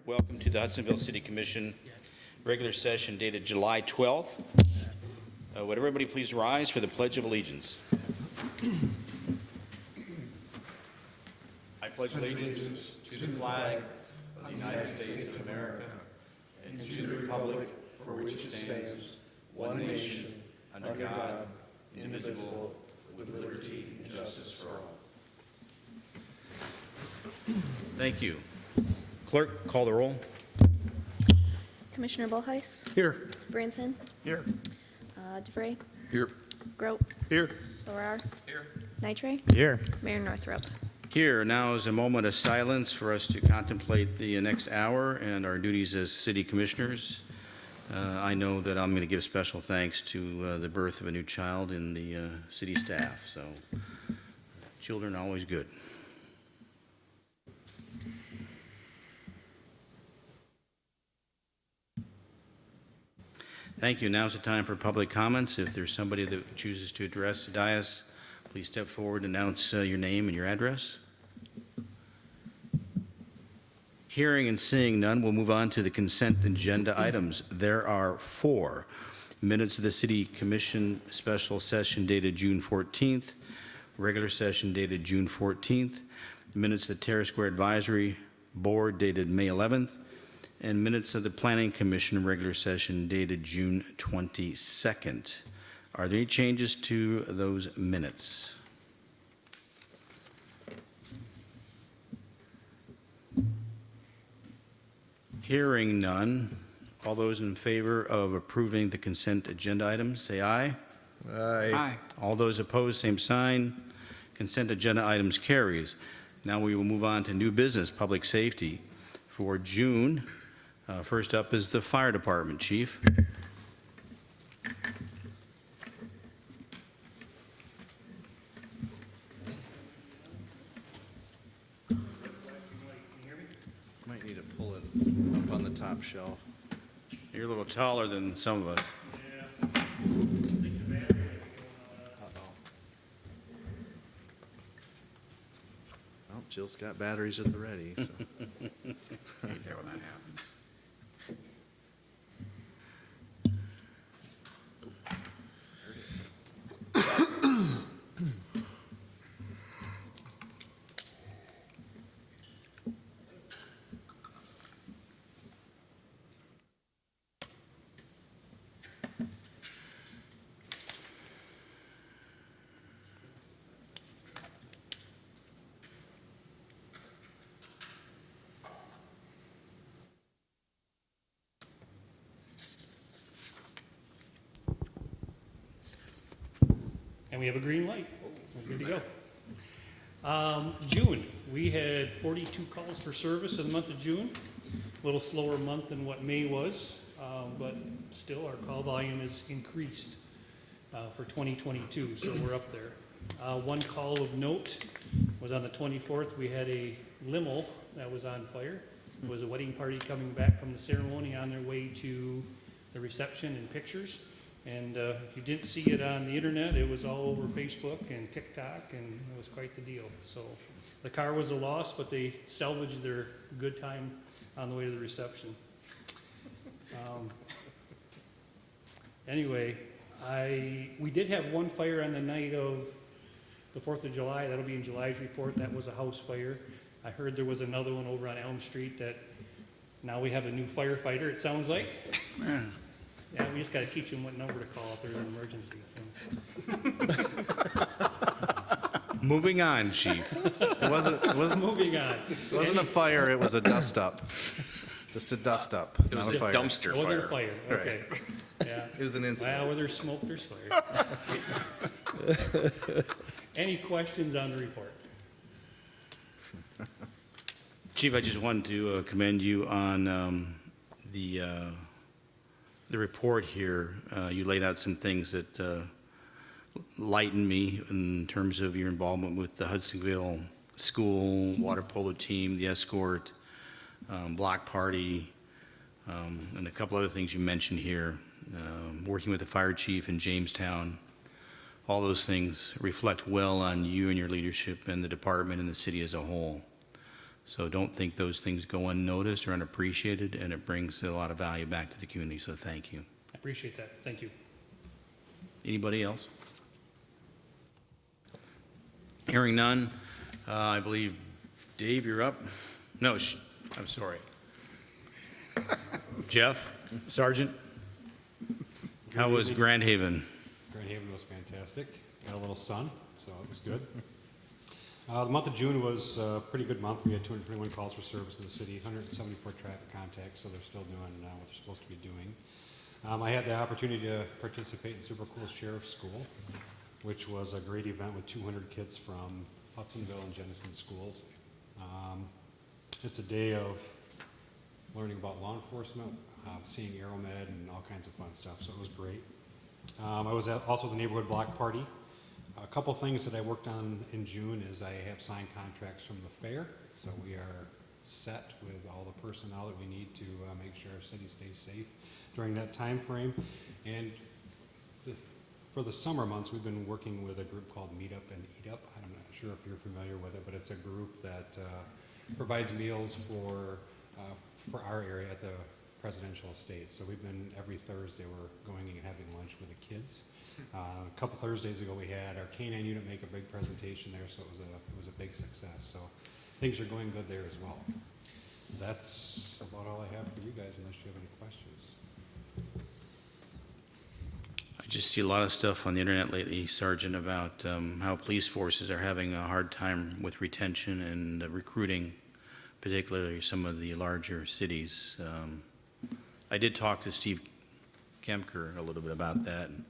Welcome to the Hudsonville City Commission regular session dated July 12th. Would everybody please rise for the Pledge of Allegiance? I pledge allegiance to the flag of the United States of America and to the republic for which it stands, one nation, under God, indivisible, with liberty and justice for all. Thank you. Clerk, call the roll. Commissioner Bullheis, Here. Branson, Here. DeVray, Here. Grote, Here. Laurar, Nitre, Here. Mayor Northrup. Here, now is a moment of silence for us to contemplate the next hour and our duties as city commissioners. I know that I'm going to give special thanks to the birth of a new child in the city staff, so children are always good. Thank you. Now's the time for public comments. If there's somebody that chooses to address the dais, please step forward and announce your name and your address. Hearing and seeing none, we'll move on to the consent agenda items. There are 4 minutes of the City Commission special session dated June 14th, regular session dated June 14th, minutes of the Terrace Square Advisory Board dated May 11th, and minutes of the Planning Commission regular session dated June 22nd. Are there any changes to those minutes? Hearing none, all those in favor of approving the consent agenda items, say aye. Aye. All those opposed, same sign. Consent agenda items carries. Now we will move on to new business, public safety. For June, first up is the Fire Department, Chief. Might need to pull it up on the top shelf. You're a little taller than some of us. Well, Jill's got batteries at the ready. So. Right there when that happens. And we have a green light. We're good to go. June, we had 42 calls for service in the month of June. A little slower month than what May was, but still our call volume is increased for 2022, so we're up there. One call of note was on the 24th. We had a limo that was on fire. It was a wedding party coming back from the ceremony on their way to the reception and pictures. And if you didn't see it on the internet, it was all over Facebook and TikTok, and it was quite the deal. So the car was a loss, but they salvaged their good time on the way to the reception. Anyway, we did have one fire on the night of the 4th of July. That'll be in July's report. That was a house fire. I heard there was another one over on Elm Street that now we have a new firefighter, it sounds like. Yeah, we just got to teach them what number to call if there's an emergency. So. Moving on, Chief. It wasn't Moving on. It wasn't a fire. It was a dust up. Just a dust up. It was a fire. dumpster It wasn't a fire. fire. Okay. Yeah. It was an incident. Well, where there's smoke, there's fire. Any questions on the report? Chief, I just wanted to commend you on the report here. You laid out some things that lightened me in terms of your involvement with the Hudsonville school, water polo team, the escort, block party, and a couple other things you mentioned here. Working with the fire chief in Jamestown. All those things reflect well on you and your leadership and the department and the city as a whole. So don't think those things go unnoticed or unappreciated, and it brings a lot of value back to the community, so thank you. I appreciate that. Thank you. Anybody else? Hearing none, I believe, Dave, you're up? No, I'm sorry. Jeff, Sergeant? How was Grand Haven? Grand Haven was fantastic. Got a little sun, so it was good. The month of June was a pretty good month. We had 221 calls for service in the city, 174 traffic contacts, so they're still doing what they're supposed to be doing. I had the opportunity to participate in Super Cool Sheriff's School, which was a great event with 200 kids from Hudsonville and Jenison schools. It's a day of learning about law enforcement, seeing Aeromed and all kinds of fun stuff, so it was great. I was also at the neighborhood block party. A couple things that I worked on in June is I have signed contracts from the fair, so we are set with all the personnel that we need to make sure our city stays safe during that time frame. And for the summer months, we've been working with a group called Meet Up and Eat Up. I'm not sure if you're familiar with it, but it's a group that provides meals for our area at the presidential estate. So we've been, every Thursday, we're going and having lunch with the kids. A couple Thursdays ago, we had our K-9 unit make a big presentation there, so it was a big success. So things are going good there as well. That's about all I have for you guys, unless you have any questions. I just see a lot of stuff on the internet lately, Sergeant, about how police forces are having a hard time with retention and recruiting, particularly some of the larger cities. I did talk to Steve Kemker a little bit about that, and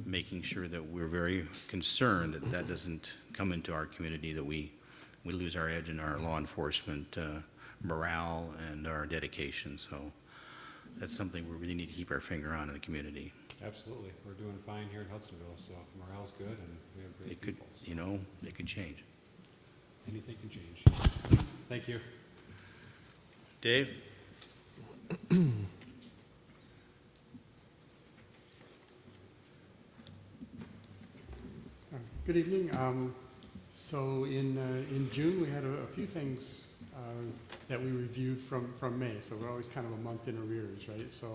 making sure that we're very concerned that that doesn't come into our community, that we lose our edge in our law enforcement morale and our dedication. So that's something we really need to keep our finger on in the community. Absolutely. We're doing fine here in Hudsonville, so morale's good, and we have great It could, people. So you know, it could change. anything can change. Thank you. Dave? Good evening. So in June, we had a few things that we reviewed from May. So we're always kind of a month in arrears, right? So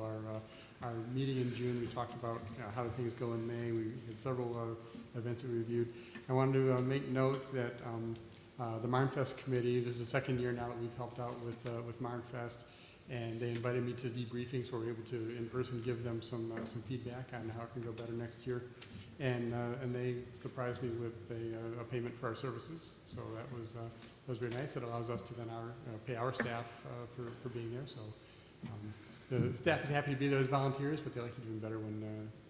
our meeting in June, we talked about how did things go in May. We had several events that we reviewed. I wanted to make note that the Marnfest committee, this is the second year now that we've helped out with Marnfest, and they invited me to debriefings where we were able to in person give them some feedback on how it can go better next year. And they surprised me with a payment for our services. So that was very nice. It allows us to then pay our staff for being there. So the staff is happy to be there as volunteers, but they like it even better when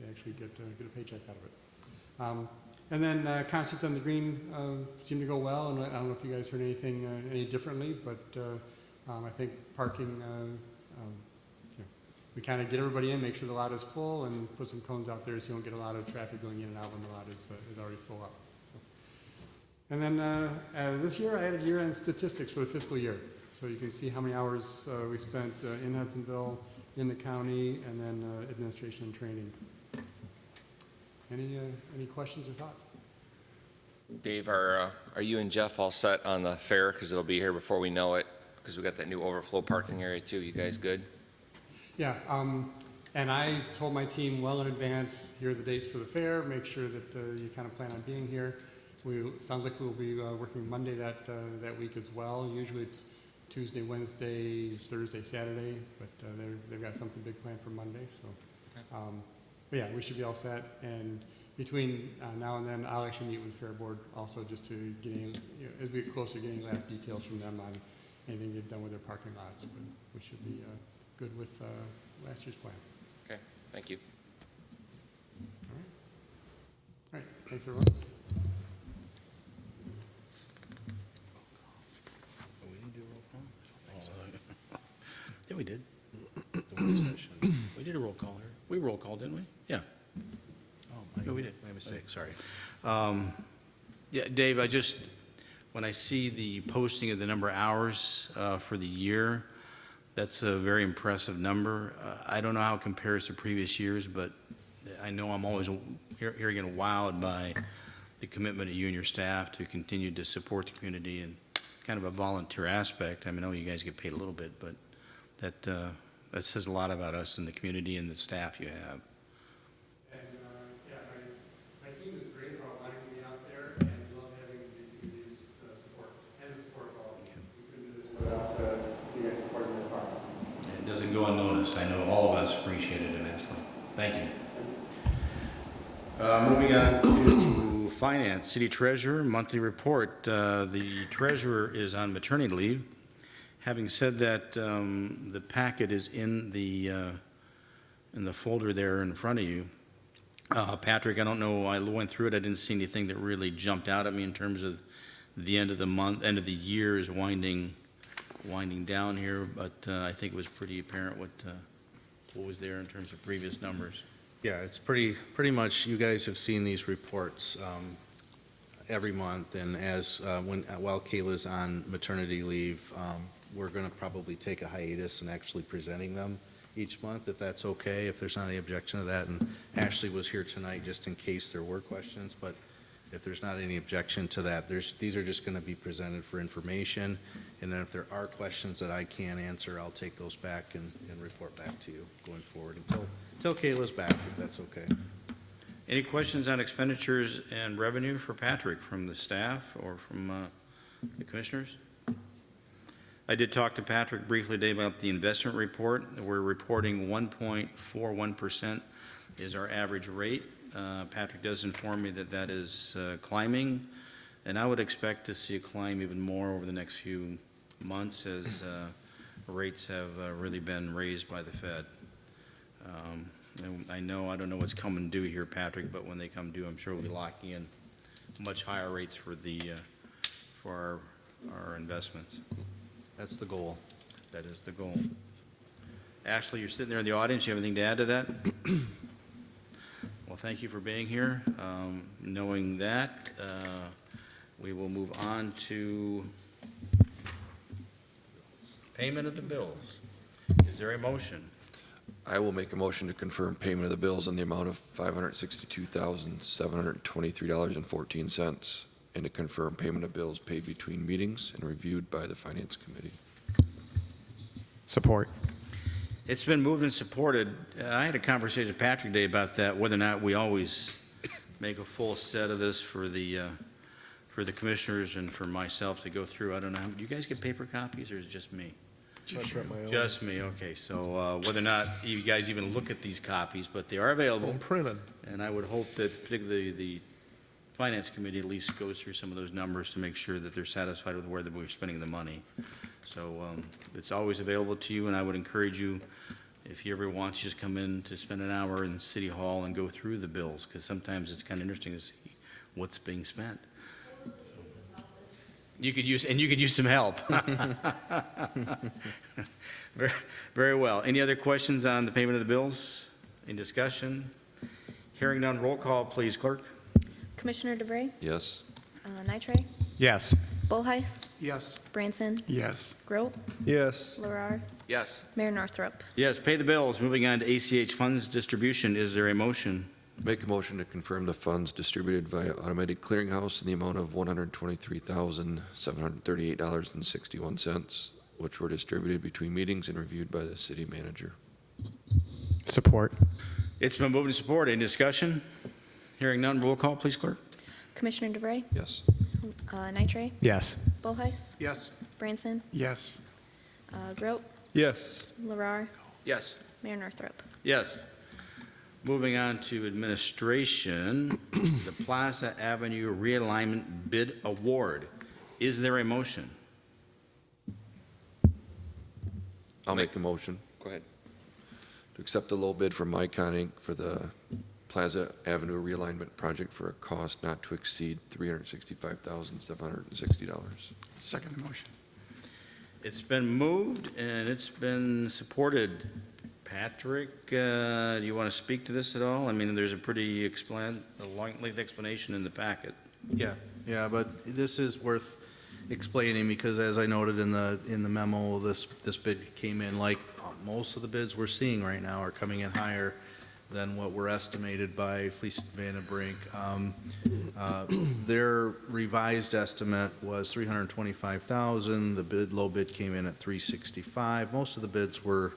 they actually get a paycheck out of it. And then concerts on the green seemed to go well. And I don't know if you guys heard anything any differently, but I think parking. We kind of get everybody in, make sure the lot is full, and put some cones out there so you don't get a lot of traffic going in and out when the lot is already full up. And then this year I added year-end statistics for the fiscal year. So you can see how many hours we spent in Hudsonville, in the county, and then administration and training. Any questions or thoughts? Dave, are you and Jeff all set on the fair? Because it'll be here before we know it, because we got that new overflow parking area too. You guys good? Yeah, and I told my team well in advance, here are the dates for the fair, make sure that you kind of plan on being here. Sounds like we'll be working Monday that week as well. Usually it's Tuesday, Wednesday, Thursday, Saturday, but they've got something big planned for Monday. So, but yeah, we should be all set. And between now and then, I'll actually meet with Fair Board also just to get as we get closer, getting last details from them on anything they've done with their parking lots. But we should be good with last year's plan. Okay, thank you. All right, thanks everyone. We didn't do a roll call? Yeah, we did. We did a roll call here. We roll call, didn't we? Yeah. Oh, Yeah, we did. My mistake, sorry. Yeah, Dave, when I see the posting of the number of hours for the year, that's a very impressive number. I don't know how it compares to previous years, but I know I'm always here again wowed by the commitment of you and your staff to continue to support the community and kind of a volunteer aspect. I mean, I know you guys get paid a little bit, but that says a lot about us and the community and the staff you have. And, yeah, my team is great about wanting to be out there and love having the community's support and the support of all of you. We couldn't do this without you guys supporting the department. It doesn't go unnoticed. I know all of us appreciate it immensely. Thank you. Moving on to finance, city treasurer, monthly report. The treasurer is on maternity leave. Having said that, the packet is in the folder there in front of you. Patrick, I don't know, I went through it, I didn't see anything that really jumped out at me in terms of the end of the month, end of the year is winding down here, but I think it was pretty apparent what was there in terms of previous numbers. Yeah, it's pretty much, you guys have seen these reports every month, and while Kayla's on maternity leave, we're going to probably take a hiatus in actually presenting them each month, if that's okay, if there's not any objection to that. And Ashley was here tonight just in case there were questions, but if there's not any objection to that, these are just going to be presented for information. And then if there are questions that I can't answer, I'll take those back and report back to you going forward until Kayla's back, if that's okay. Any questions on expenditures and revenue for Patrick from the staff or from the commissioners? I did talk to Patrick briefly today about the investment report. We're reporting 1.41% is our average rate. Patrick does inform me that that is climbing, and I would expect to see it climb even more over the next few months as rates have really been raised by the Fed. And I don't know what's coming due here, Patrick, but when they come due, I'm sure we'll be locking in much higher rates for our investments. That's the goal. That is the goal. Ashley, you're sitting there in the audience. You have anything to add to that? Well, thank you for being here. Knowing that, we will move on to payment of the bills. Is there a motion? I will make a motion to confirm payment of the bills in the amount of $562,723.14, and to confirm payment of bills paid between meetings and reviewed by the Finance Committee. Support. It's been moved and supported. I had a conversation with Patrick today about that, whether or not we always make a full set of this for the commissioners and for myself to go through. I don't know. Do you guys get paper copies, or is it just me? Just me, okay. So whether or not you guys even look at these copies, but they are available. Printed. And I would hope that particularly the Finance Committee at least goes through some of those numbers to make sure that they're satisfied with where we're spending the money. So it's always available to you, and I would encourage you, if you ever want to just come in to spend an hour in City Hall and go through the bills, because sometimes it's kind of interesting to see what's being spent. You could use some help. Very, very well. Any other questions on the payment of the bills? In discussion? Hearing none, roll call, please, clerk. Commissioner DeVray, Yes? Nitre, Yes. Bullheis, Yes. Branson, Yes. Grote, Yes. Larrar, Yes. Mayor Northrup. Yes, pay the bills. Moving on to ACH funds distribution. Is there a motion? Make a motion to confirm the funds distributed via automated clearinghouse in the amount of $123,738.61, which were distributed between meetings and reviewed by the city manager. Support. It's been moved and supported. Any discussion? Hearing none, roll call, please, clerk. Commissioner DeVray, Yes? Nitre, Yes. Bullheis, Yes. Branson, Yes. Grote, Yes. Larrar, Yes. Mayor Northrup. Yes. Moving on to administration, the Plaza Avenue Realignment Bid Award. Is there a motion? I'll make a motion Go ahead. to accept the low bid from Micon Inc. for the Plaza Avenue realignment project for a cost not to exceed $365,760. Second the motion. It's been moved and it's been supported. Patrick, do you want to speak to this at all? I mean, there's a pretty lengthy explanation in the packet. Yeah, but this is worth explaining because as I noted in the memo, this bid came in like most of the bids we're seeing right now are coming in higher than what were estimated by Fleece Van den Brink. Their revised estimate was $325,000. The low bid came in at $365,000. Most of the bids were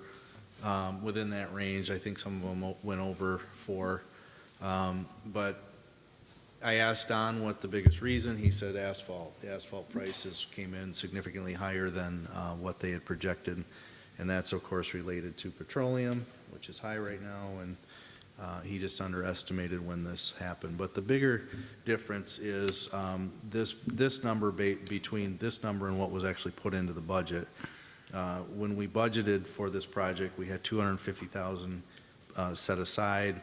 within that range. I think some of them went over $4. But I asked Don what the biggest reason. He said asphalt. The asphalt prices came in significantly higher than what they had projected. And that's, of course, related to petroleum, which is high right now, and he just underestimated when this happened. But the bigger difference is this number between this number and what was actually put into the budget. When we budgeted for this project, we had $250,000 set aside,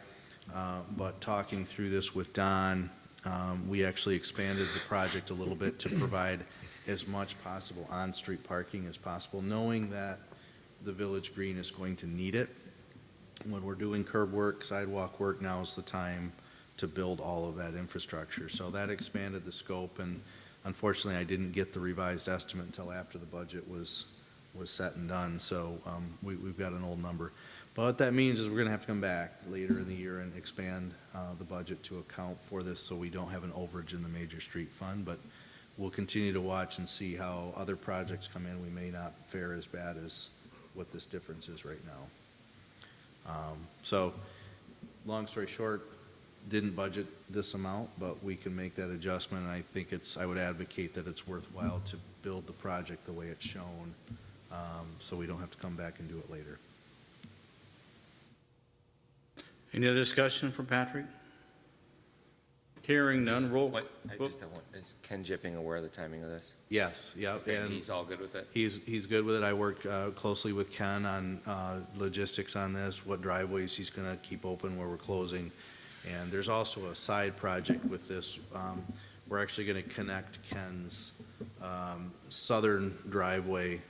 but talking through this with Don, we actually expanded the project a little bit to provide as much possible on-street parking as possible, knowing that the Village Green is going to need it. When we're doing curb work, sidewalk work, now is the time to build all of that infrastructure. So that expanded the scope, and unfortunately, I didn't get the revised estimate until after the budget was set and done, so we've got an old number. But what that means is we're gonna have to come back later in the year and expand the budget to account for this, so we don't have an overage in the major street fund, but we'll continue to watch and see how other projects come in. We may not fare as bad as what this difference is right now. So, long story short, didn't budget this amount, but we can make that adjustment, and I think I would advocate that it's worthwhile to build the project the way it's shown, so we don't have to come back and do it later. Any other discussion for Patrick? Hearing none, roll. What, I just have one. Is Ken Jipping aware of the timing of this? Yes, yeah, And he's all good with it? He's good with it. I worked closely with Ken on logistics on this, what driveways he's going to keep open, where we're closing. And there's also a side project with this. We're actually going to connect Ken's southern driveway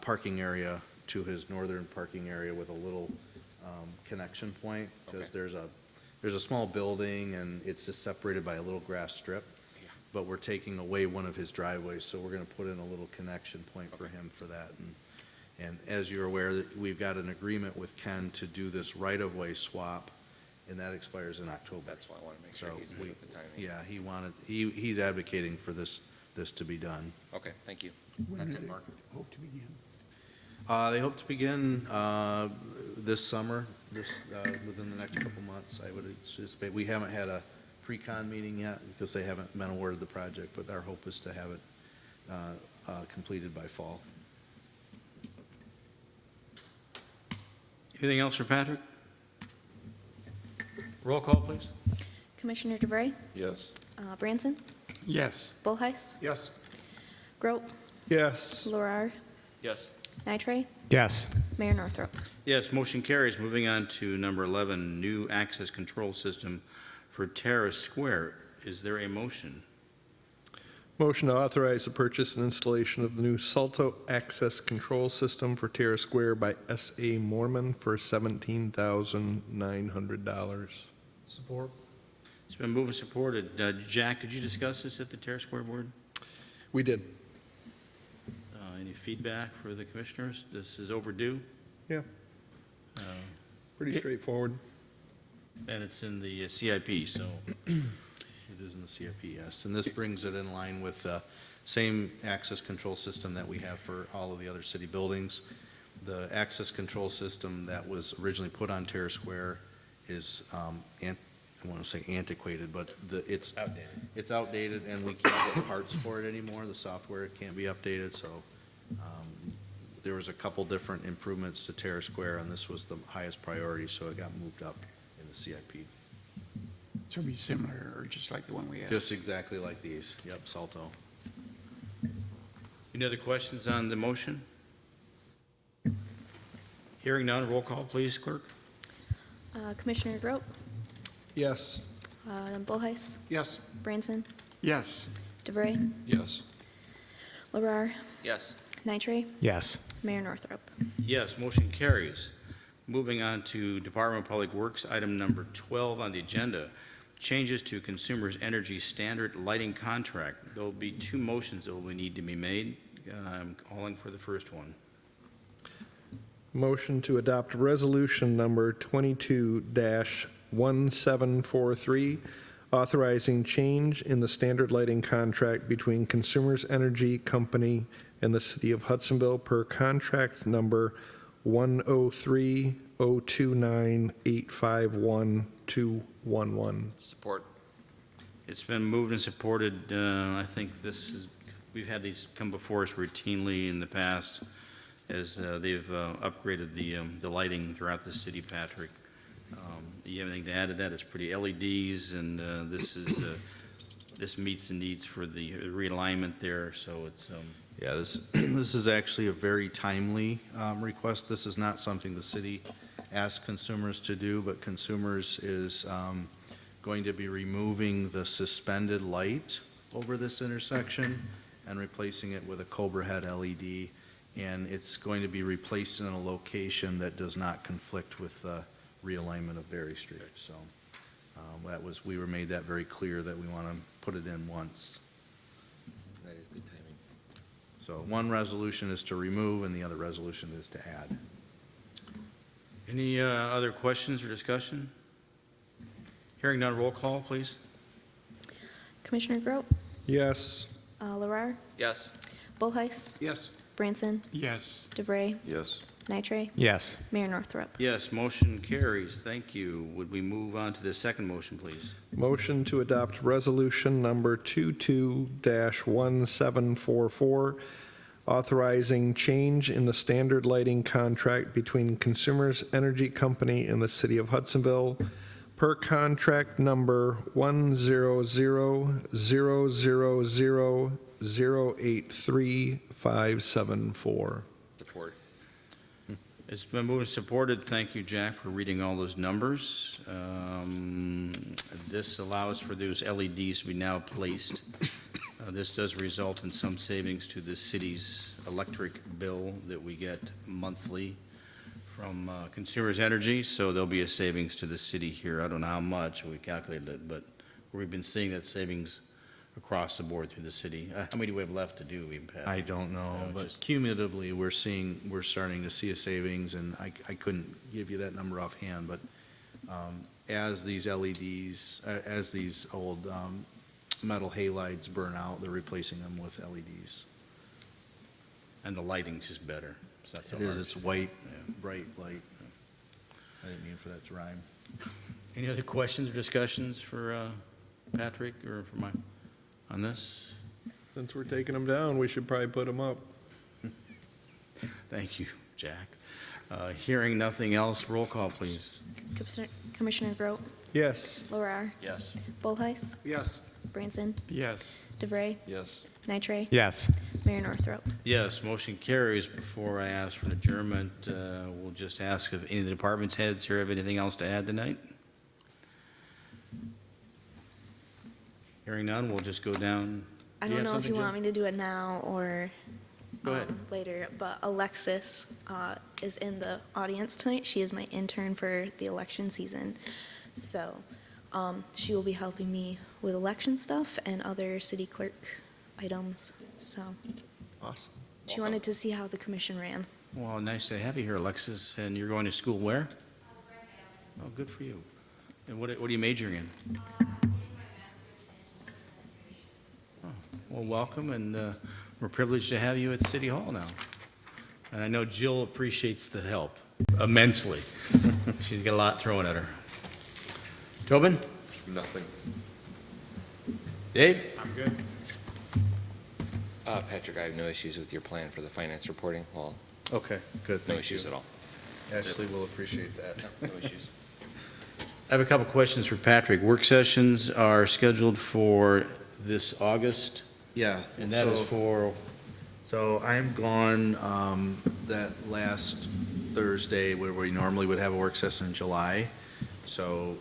parking area to his northern parking area with a little connection point, because Okay. there's a small building, and it's just separated by a little grass strip. Yeah. But we're taking away one of his driveways, so we're gonna put in a little connection point for him for that. And as you're aware, we've got an agreement with Ken to do this right-of-way swap, and that expires in October. That's why I want to make sure So he's good with the timing. Yeah, he's advocating for this to be done. Okay, thank you. When That's do it, they Mark. Hope to begin. They hope to begin this summer, within the next couple months, I would anticipate. We haven't had a pre-con meeting yet because they haven't been awarded the project, but our hope is to have it completed by fall. Anything else for Patrick? Roll call, please. Commissioner DeVray, Yes. Branson, Yes. Bullheis, Yes. Grote, Yes. Larar, Yes. Nitre, Yes. Mayor Northrup. Yes, motion carries. Moving on to number 11, new access control system for Terrace Square. Is there a motion? Motion to authorize the purchase and installation of the new Salto Access Control System for Terrace Square by S.A. Mormon for $17,900. Support. It's been moved and supported. Jack, did you discuss this at the Terrace Square Board? We did. Any feedback for the commissioners? This is overdue, Yeah. Pretty straightforward. and it's in the CIP, so It is in the CIP, yes. And this brings it in line with the same access control system that we have for all of the other city buildings. The access control system that was originally put on Terrace Square is, I want to say antiquated, but it's Outdated. It's outdated, and we can't get parts for it anymore. The software can't be updated, so there was a couple different improvements to Terrace Square, and this was the highest priority, so it got moved up in the CIP. So it'll be similar, or just like the one we had? Just exactly like these. Yep, Salto. any other questions on the motion? Hearing none, roll call, please, clerk. Commissioner Grote, Yes. Bullheis, Yes. Branson, Yes. DeVray, Yes. Larar, Yes. Nitre, Yes. Mayor Northrup. Yes, motion carries. Moving on to Department of Public Works, item number 12 on the agenda, changes to Consumers Energy Standard Lighting Contract. There will be two motions that will need to be made. I'm calling for the first one. Motion to adopt resolution number 22-1743, authorizing change in the standard lighting contract between Consumers Energy Company and the City of Hudsonville per contract number 103-029-851-211. Support. It's been moved and supported. I think we've had these come before us routinely in the past as they've upgraded the lighting throughout the city, Patrick. Do you have anything to add to that? It's pretty LEDs, and this meets the needs for the realignment there, so it's, Yeah, this is actually a very timely request. This is not something the city asked Consumers to do, but Consumers is going to be removing the suspended light over this intersection and replacing it with a Cobra head LED, and it's going to be replaced in a location that does not conflict with the realignment of Berry Street. So we were made that very clear that we want to put it in once. That is good timing. So one resolution is to remove and the other resolution is to add. any other questions or discussion? Hearing none, roll call, please. Commissioner Grote, Yes. Larrar, Yes. Bullheis, Yes. Branson, Yes. DeVray, Yes. Nitre, Yes. Mayor Northrop. Yes, motion carries. Thank you. Would we move on to the second motion, please? Motion to adopt resolution number 22-1744, authorizing change in the standard lighting contract between Consumers Energy Company and the City of Hudsonville per contract number 10000083574. Support. It's been moved and supported. Thank you, Jack, for reading all those numbers. This allows for those LEDs to be now placed. This does result in some savings to the city's electric bill that we get monthly from Consumers Energy, so there'll be a savings to the city here. I don't know how much, we calculated it, but we've been seeing that savings across the board through the city. How many do we have left to do, Pat? I don't know, No, but just- cumulatively, we're starting to see a savings, and I couldn't give you that number offhand, but as these LEDs, as these old metal halides burn out, they're replacing them with LEDs. And the lighting's just better. So that's It all is, right. it's white, Yeah. bright light. I didn't mean for that to rhyme. Any other questions or discussions for Patrick or for on this? Since we're taking them down, we should probably put them up. Thank you, Jack. Hearing nothing else, roll call, please. Commissioner Grote, Yes. Larrar, Yes. Bullheis, Yes. Branson, Yes. DeVray, Yes. Nitre, Yes. Mayor Northrop. Yes, motion carries. Before I ask for an adjournment, we'll just ask if any of the department's heads here have anything else to add tonight. Hearing none, we'll just go down. I Do you don't have know if you something, want me to do it now or Go ahead. later, but Alexis is in the audience tonight. She is my intern for the election season. So she will be helping me with election stuff and other city clerk items. So Awesome. she wanted to see how the commission ran. Well, nice to have you here, Alexis. And you're going to school where? Oh, good for you. And what are you majoring in? Oh, well, welcome, and we're privileged to have you at City Hall now. And I know Jill appreciates the help immensely. She's got a lot thrown at her. Tobin? Nothing. Dave? I'm good. Patrick, I have no issues with your plan for the finance reporting. Well, Okay, good, no thank you. issues at all. Ashley will appreciate that. No issues. I have a couple questions for Patrick. Work sessions are scheduled for this August, Yeah. and that is so- for, So I'm gone that last Thursday where we normally would have a work session in July. So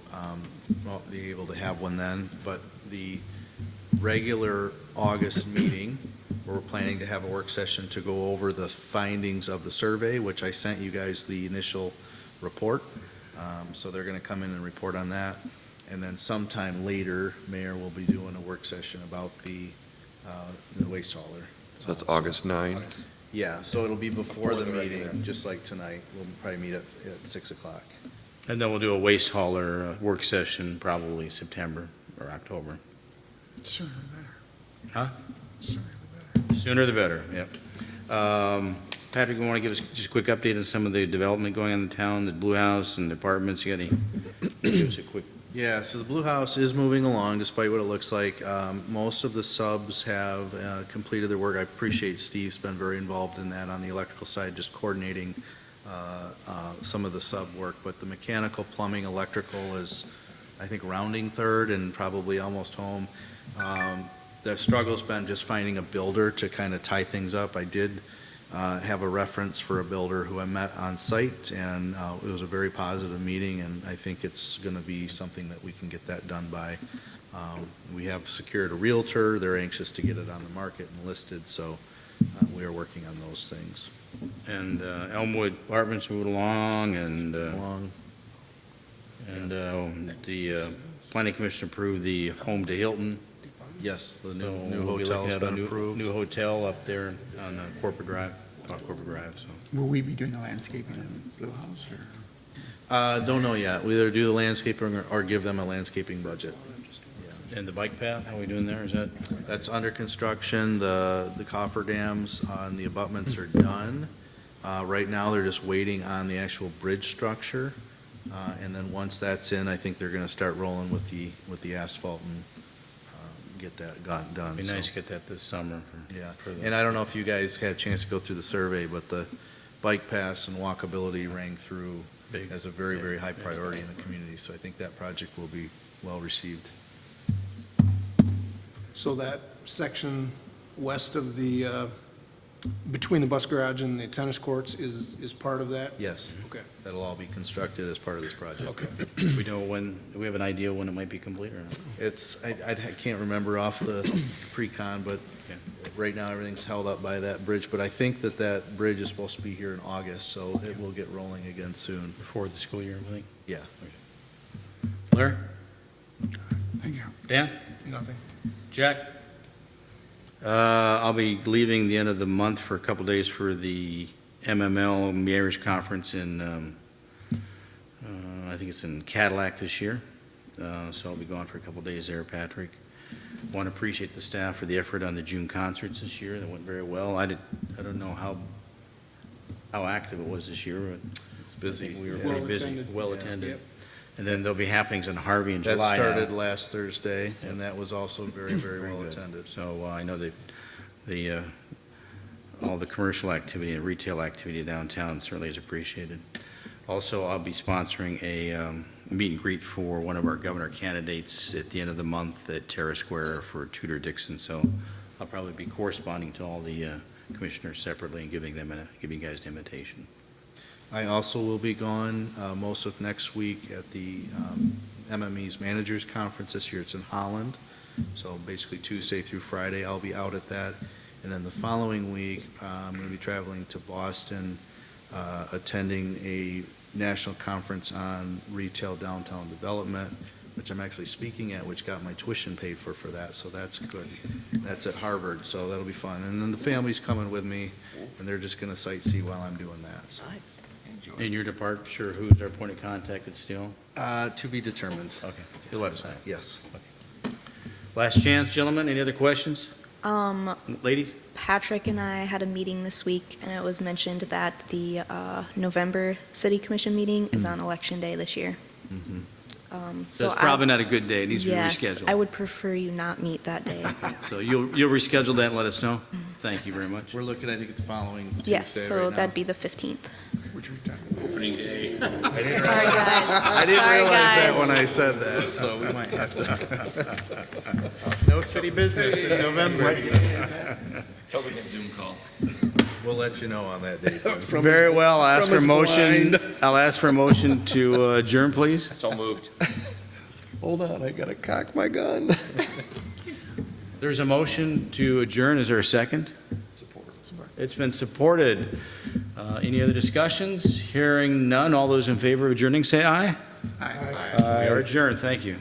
won't be able to have one then, but the regular August meeting, we're planning to have a work session to go over the findings of the survey, which I sent you guys the initial report. So they're going to come in and report on that. And then sometime later, Mayor will be doing a work session about the waste hauler. So that's August 9. Yeah, so it'll be before Before the the meeting, regular. just like tonight. We'll probably meet at 6 o'clock. And then we'll do a waste hauler work session probably September or October. Sooner the better. Huh? Sooner the better. Sooner the better, yep. Patrick, you want to give us just a quick update on some of the development going on in the town, the Blue House and the apartments? You got any, give us a quick, Yeah, so the Blue House is moving along despite what it looks like. Most of the subs have completed their work. I appreciate Steve's been very involved in that on the electrical side, just coordinating some of the sub work. But the mechanical, plumbing, electrical is, I think, rounding third and probably almost home. The struggle's been just finding a builder to kind of tie things up. I did have a reference for a builder who I met on site, and it was a very positive meeting, and I think it's going to be something that we can get that done by. We have secured a realtor. They're anxious to get it on the market and listed, so we are working on those things. and Elmwood Apartments moving along, and Along. the planning commission approved the home to Hilton. Yes, the So new we'll be hotel's looking at a been new- approved. New hotel up there on Corporate Drive, Corporate Drive, so. Will we be doing the landscaping in Blue House, or? Don't know yet. We either do the landscaping or give them a landscaping budget. And the bike path, how are we doing there? Is that? That's under construction. The cofferdams on the abutments are done. Right now, they're just waiting on the actual bridge structure. And then once that's in, I think they're gonna start rolling with the asphalt and get that done. Be So, nice to get that this summer. Yeah, for the- and I don't know if you guys had a chance to go through the survey, but the bike paths and walkability rang through Big. as a very, very high Yeah. priority in the community. So I think that project will be well received. So that section west of the, between the bus garage and the tennis courts is part of that? Yes, Okay, that'll all be constructed as part of this project. okay. We know when, do we have an idea when it might be complete or not? It's, I can't remember off the pre-con, but Okay. right now, everything's held up by that bridge. But I think that that bridge is supposed to be here in August, so it will get rolling again soon. Before the school year, I think? Yeah. Blair? Thank you. Dan? Nothing. Jack? I'll be leaving the end of the month for a couple days for the MML Mayor's Conference in, I think it's in Cadillac this year. So I'll be gone for a couple days there, Patrick. Want to appreciate the staff for the effort on the June concerts this year. That went very well. I don't know how active it was this year, but It's busy. we were Yeah. pretty busy, Well-attended. well Yeah. attended. Yep. And then there'll be happenings in Harvey in That July. now. started last Thursday, and that was also very, very Very well good. attended. So I know that all the commercial activity and retail activity downtown certainly is appreciated. Also, I'll be sponsoring a meet and greet for one of our governor candidates at the end of the month at Terrace Square for Tudor Dixon. So I'll probably be corresponding to all the commissioners separately and giving you guys an invitation. I also will be gone most of next week at the MME's Managers Conference this year. It's in Holland. So basically Tuesday through Friday, I'll be out at that. And then the following week, I'm going to be traveling to Boston, attending a national conference on retail downtown development, which I'm actually speaking at, which got my tuition paid for that, so that's good. That's at Harvard, so that'll be fun. And then the family's coming with me, and they're just going to sightsee while I'm doing that. So. In your departure, who's our point of contact at Steel? To be determined. Okay, you'll let us know. Yes. Last chance, gentlemen. Any other questions? Ladies? Patrick and I had a meeting this week, and it was mentioned that the November city commission meeting is on election day this year. So That's probably not a good day. It needs to be Yes, rescheduled. I would prefer you not meet that day. So you'll reschedule that and let us know? Thank you very much. We're looking, I think, at the following Tuesday Yes, so right now. that'd be the 15th. Which we've done. Opening day. Sorry, guys. I didn't Sorry, realize that guys. when I said that, so we might have to. No city business in November. Zoom call. We'll let you know on that date. Very well. I'll ask from for a his motion. blind. I'll ask for a motion to adjourn, please. It's all moved. Hold on, I gotta cock my gun. There's a motion to adjourn. Is there a second? It's been supported. Any other discussions? Hearing none. All those in favor of adjourning, say aye. Aye. We are adjourned. Thank you.